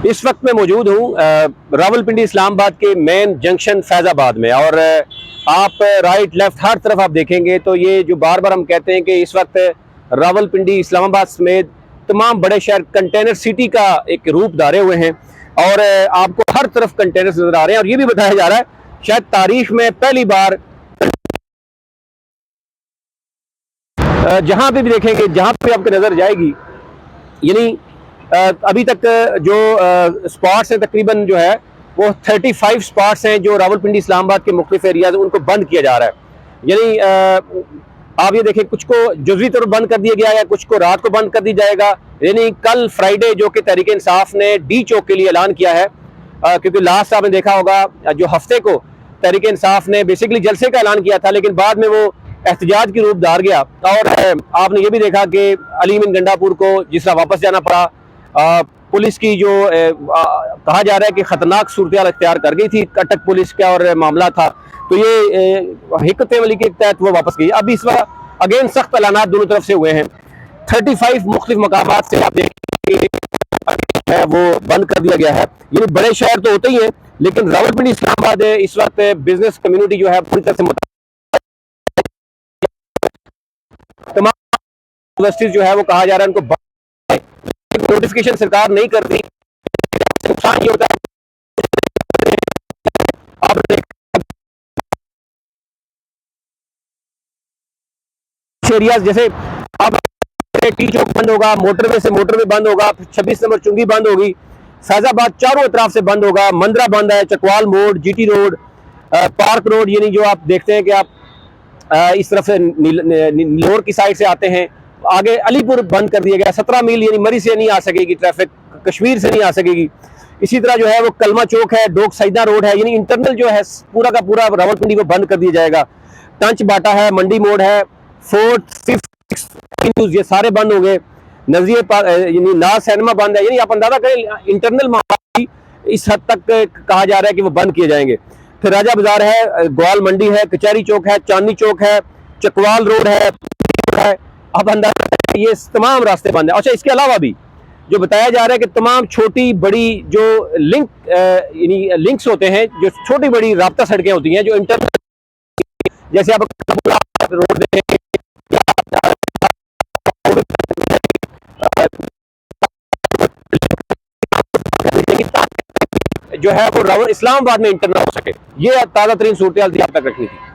इस वक्त मैं मौजूद हूँ रावलपिंडी इस्लामाबाद के मेन जंक्शन फैज़ाबाद में। और आप राइट लेफ्ट हर तरफ आप देखेंगे तो ये जो बार बार हम कहते हैं कि इस वक्त रावलपिंडी इस्लामाबाद समेत तमाम बड़े शहर कंटेनर सिटी का एक रूप धारे हुए हैं और आपको हर तरफ कंटेनर नजर आ रहे हैं। और ये भी बताया जा रहा है शायद तारीख में पहली बार जहां पे भी देखेंगे, जहां पे आपकी नजर जाएगी, यानी अभी तक जो स्पॉट्स हैं तकरीबन जो है वो 35 स्पॉट्स हैं जो रावलपिंडी इस्लामाबाद के मुख्तलिफ एरियाज उनको बंद किया जा रहा है। यानी आप ये देखें, कुछ को जुज़वी तौर बंद कर दिया गया है, कुछ को रात को बंद कर दिया जाएगा। यानी कल फ्राइडे जो कि तहरीक इंसाफ ने डी चौक के लिए ऐलान किया है, क्योंकि लास्ट आपने देखा होगा जो हफ्ते को तहरीक इंसाफ ने बेसिकली जलसे का ऐलान किया था, लेकिन बाद में वो एहतजाज की रूप धार गया। और आपने ये भी देखा कि अली मीन गंडापुर को जिस तरह वापस जाना पड़ा, पुलिस की जो कहा जा रहा है कि खतरनाक सूरत अख्तियार कर गई थी कटक पुलिस का और मामला था, तो ये हिकत अमली के तहत वो वापस गई। अब इस बार अगेन सख्त ऐलानात दोनों तरफ से हुए हैं। 35 मुख्तलिफ मकामात से आप देखेंगे है वो बंद कर दिया गया है। ये बड़े शहर तो होते ही हैं, लेकिन रावलपिंडी इस्लामाबाद इस वक्त बिजनेस कम्युनिटी जो है पूरी तरह से तमाम यूनिवर्सिटीज जो है वो कहा जा रहा है उनको नोटिफिकेशन सरकार नहीं करती। नुकसान ये होता है एरियाज जैसे अब टी चौक बंद होगा, मोटरवे से मोटरवे बंद होगा, 26 नंबर चुंगी बंद होगी, फैजाबाद चारों तरफ से बंद होगा, मंदरा बंद है, चकवाल मोड़, जीटी रोड, पार्क रोड, यानी जो आप देखते हैं कि आप इस तरफ से नीलोर की साइड से आते हैं, आगे अलीपुर बंद कर दिया गया। 17 मील यानी मरी से नहीं आ सकेगी ट्रैफिक, कश्मीर से नहीं आ सकेगी। इसी तरह जो है वो कलमा चौक है, डोक सईदा रोड है, यानी इंटरनल जो है पूरा का पूरा रावलपिंडी को बंद कर दिया जाएगा। टंच बाटा है, मंडी मोड़ है, 4th 5th ये सारे बंद हो गए। नजरिए यानी नाज सिनेमा बंद है। यानी आप अंदाजा करें इंटरनल मामला इस हद तक कहा जा रहा है कि वो बंद किए जाएंगे। फिर राजा बाजार है, ग्वाल मंडी है, कचहरी चौक है, चांदनी चौक है, चकवाल रोड है। अब अंदाजा ये तमाम रास्ते बंद है। अच्छा, इसके अलावा भी जो बताया जा रहा है कि तमाम छोटी बड़ी जो लिंक यानी लिंक्स होते हैं, जो छोटी बड़ी राब्ता सड़कें होती हैं जो इंटरनेट, जैसे आप रोड देखें जो है वो इस्लामाबाद में इंटर ना हो सके। ये ताज़ा तरीन सूरत हाल थी आप तक रखनी थी।